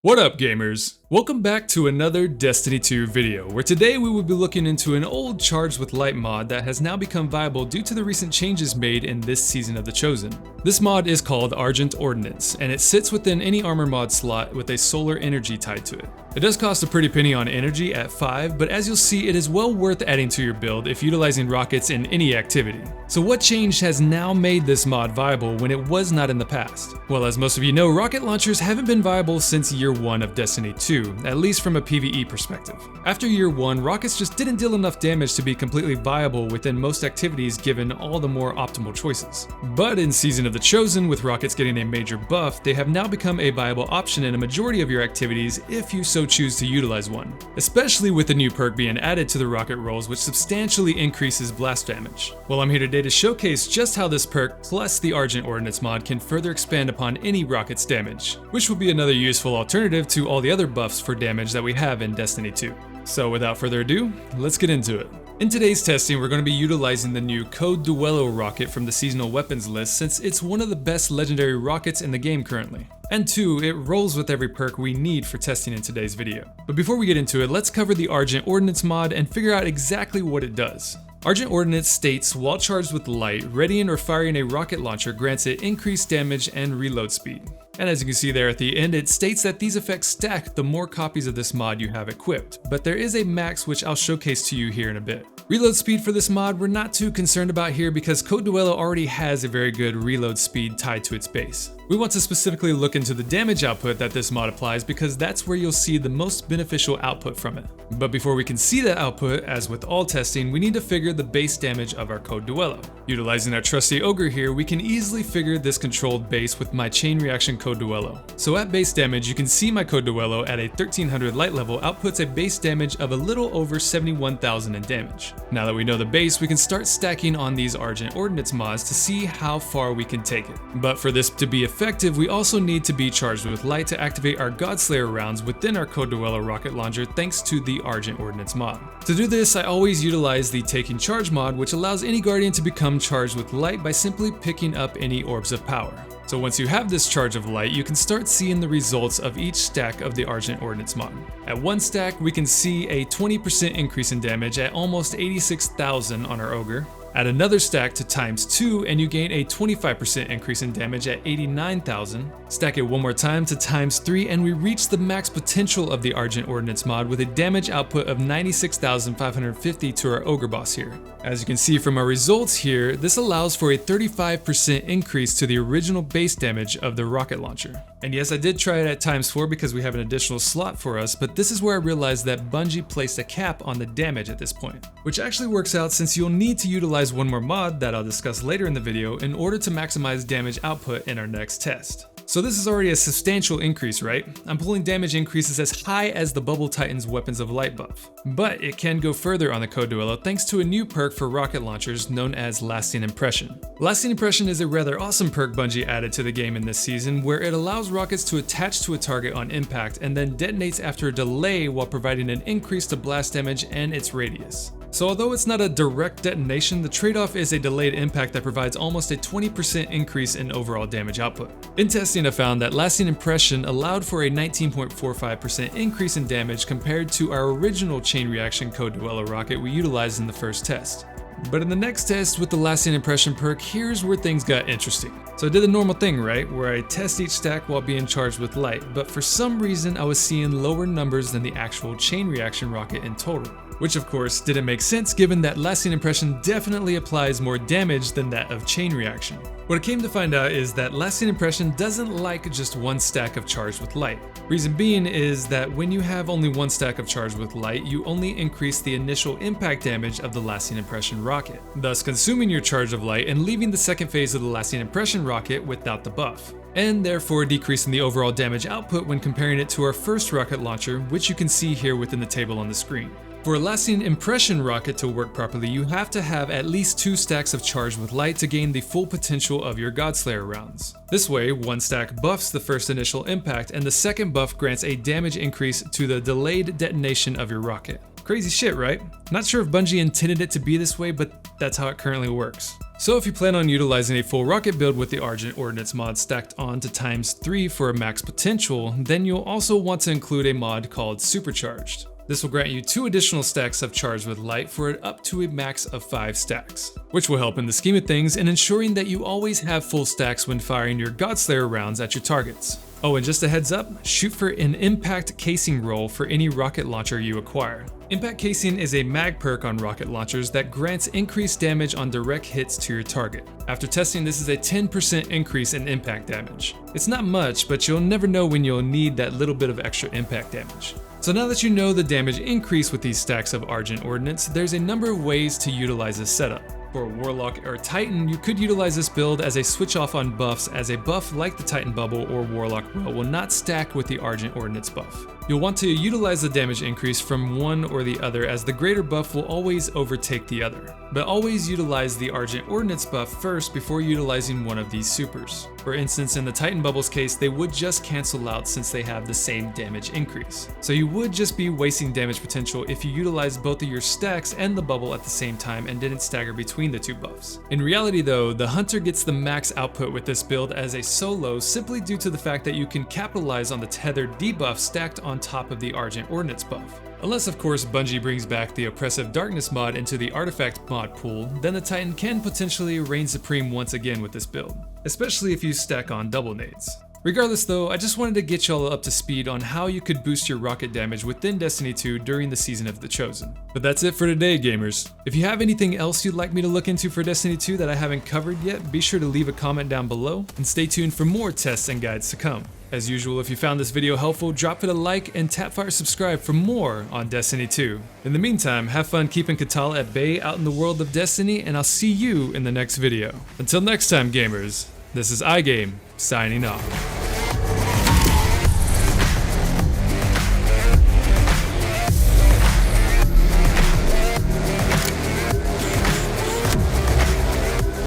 What up, gamers? Welcome back to another Destiny 2 video, where today we will be looking into an old Charged with Light mod that has now become viable due to the recent changes made in this season of The Chosen. This mod is called Argent Ordnance, and it sits within any armor mod slot with a solar energy tied to it. It does cost a pretty penny on energy at 5, but as you'll see, it is well worth adding to your build if utilizing rockets in any activity. So what change has now made this mod viable when it was not in the past? Well, as most of you know, rocket launchers haven't been viable since year 1 of Destiny 2, at least from a PvE perspective. After year 1, rockets just didn't deal enough damage to be completely viable within most activities given all the more optimal choices. But in Season of the Chosen, with rockets getting a major buff, they have now become a viable option in a majority of your activities if you so choose to utilize one, especially with the new perk being added to the rocket rolls, which substantially increases blast damage. Well, I'm here today to showcase just how this perk plus the Argent Ordnance mod can further expand upon any rocket's damage, which will be another useful alternative to all the other buffs for damage that we have in Destiny 2. So without further ado, let's get into it. In today's testing, we're going to be utilizing the new Code Duello rocket from the seasonal weapons list, since it's one of the best legendary rockets in the game currently. And 2, it rolls with every perk we need for testing in today's video. But before we get into it, let's cover the Argent Ordnance mod and figure out exactly what it does. Argent Ordnance states, while charged with light, readying or firing a rocket launcher grants it increased damage and reload speed. And as you can see there at the end, it states that these effects stack the more copies of this mod you have equipped, but there is a max which I'll showcase to you here in a bit. Reload speed for this mod we're not too concerned about here because Code Duello already has a very good reload speed tied to its base. We want to specifically look into the damage output that this mod applies because that's where you'll see the most beneficial output from it. But before we can see that output, as with all testing, we need to figure the base damage of our Code Duello. Utilizing our trusty ogre here, we can easily figure this controlled base with my chain reaction Code Duello. So at base damage, you can see my Code Duello at a 1300 light level outputs a base damage of a little over 71,000 in damage. Now that we know the base, we can start stacking on these Argent Ordnance mods to see how far we can take it. But for this to be effective, we also need to be charged with light to activate our Godslayer rounds within our Code Duello rocket launcher thanks to the Argent Ordnance mod. To do this, I always utilize the Taking Charge mod, which allows any Guardian to become charged with light by simply picking up any orbs of power. So once you have this charge of light, you can start seeing the results of each stack of the Argent Ordnance mod. At one stack, we can see a 20% increase in damage at almost 86,000 on our ogre. Add another stack to ×2 and you gain a 25% increase in damage at 89,000. Stack it one more time to ×3 and we reach the max potential of the Argent Ordnance mod with a damage output of 96,550 to our ogre boss here. As you can see from our results here, this allows for a 35% increase to the original base damage of the rocket launcher. And yes, I did try it at ×4 because we have an additional slot for us, but this is where I realized that Bungie placed a cap on the damage at this point, which actually works out since you'll need to utilize one more mod that I'll discuss later in the video in order to maximize damage output in our next test. So this is already a substantial increase, right? I'm pulling damage increases as high as the Bubble Titan's Weapons of Light buff. But it can go further on the Code Duello thanks to a new perk for rocket launchers known as Lasting Impression. Lasting Impression is a rather awesome perk Bungie added to the game in this season, where it allows rockets to attach to a target on impact and then detonates after a delay while providing an increase to blast damage and its radius. So although it's not a direct detonation, the trade-off is a delayed impact that provides almost a 20% increase in overall damage output. In testing, I found that Lasting Impression allowed for a 19.45% increase in damage compared to our original chain reaction Code Duello rocket we utilized in the first test. But in the next test with the Lasting Impression perk, here's where things got interesting. So I did the normal thing, right, where I test each stack while being charged with light, but for some reason I was seeing lower numbers than the actual chain reaction rocket in total. Which of course didn't make sense given that Lasting Impression definitely applies more damage than that of chain reaction. What I came to find out is that Lasting Impression doesn't like just one stack of charged with light. Reason being is that when you have only one stack of charged with light, you only increase the initial impact damage of the Lasting Impression rocket, thus consuming your charge of light and leaving the second phase of the Lasting Impression rocket without the buff, and therefore decreasing the overall damage output when comparing it to our first rocket launcher, which you can see here within the table on the screen. For a Lasting Impression rocket to work properly, you have to have at least 2 stacks of charge with light to gain the full potential of your Godslayer rounds. This way, one stack buffs the first initial impact and the second buff grants a damage increase to the delayed detonation of your rocket. Crazy shit, right? Not sure if Bungie intended it to be this way, but that's how it currently works. So if you plan on utilizing a full rocket build with the Argent Ordnance mod stacked on to ×3 for a max potential, then you'll also want to include a mod called Supercharged. This will grant you 2 additional stacks of charge with light for up to a max of 5 stacks, which will help in the scheme of things in ensuring that you always have full stacks when firing your Godslayer rounds at your targets. Oh, and just a heads up, shoot for an impact casing roll for any rocket launcher you acquire. Impact casing is a mag perk on rocket launchers that grants increased damage on direct hits to your target. After testing, this is a 10% increase in impact damage. It's not much, but you'll never know when you'll need that little bit of extra impact damage. So now that you know the damage increase with these stacks of Argent Ordnance, there's a number of ways to utilize this setup. For a Warlock or Titan, you could utilize this build as a switch off on buffs, as a buff like the Titan Bubble or Warlock Roll will not stack with the Argent Ordnance buff. You'll want to utilize the damage increase from one or the other, as the greater buff will always overtake the other. But always utilize the Argent Ordnance buff first before utilizing one of these supers. For instance, in the Titan Bubble's case, they would just cancel out since they have the same damage increase. So you would just be wasting damage potential if you utilize both of your stacks and the bubble at the same time and didn't stagger between the 2 buffs. In reality though, the Hunter gets the max output with this build as a solo simply due to the fact that you can capitalize on the tethered debuff stacked on top of the Argent Ordnance buff. Unless of course Bungie brings back the Oppressive Darkness mod into the Artifact mod pool, then the Titan can potentially reign supreme once again with this build, especially if you stack on double nades. Regardless though, I just wanted to get y'all up to speed on how you could boost your rocket damage within Destiny 2 during the Season of the Chosen. But that's it for today, gamers. If you have anything else you'd like me to look into for Destiny 2 that I haven't covered yet, be sure to leave a comment down below, and stay tuned for more tests and guides to come. As usual, if you found this video helpful, drop it a like and tapfire subscribe for more on Destiny 2. In the meantime, have fun keeping Katala at bay out in the world of Destiny, and I'll see you in the next video. Until next time, gamers, this is IGame, signing off.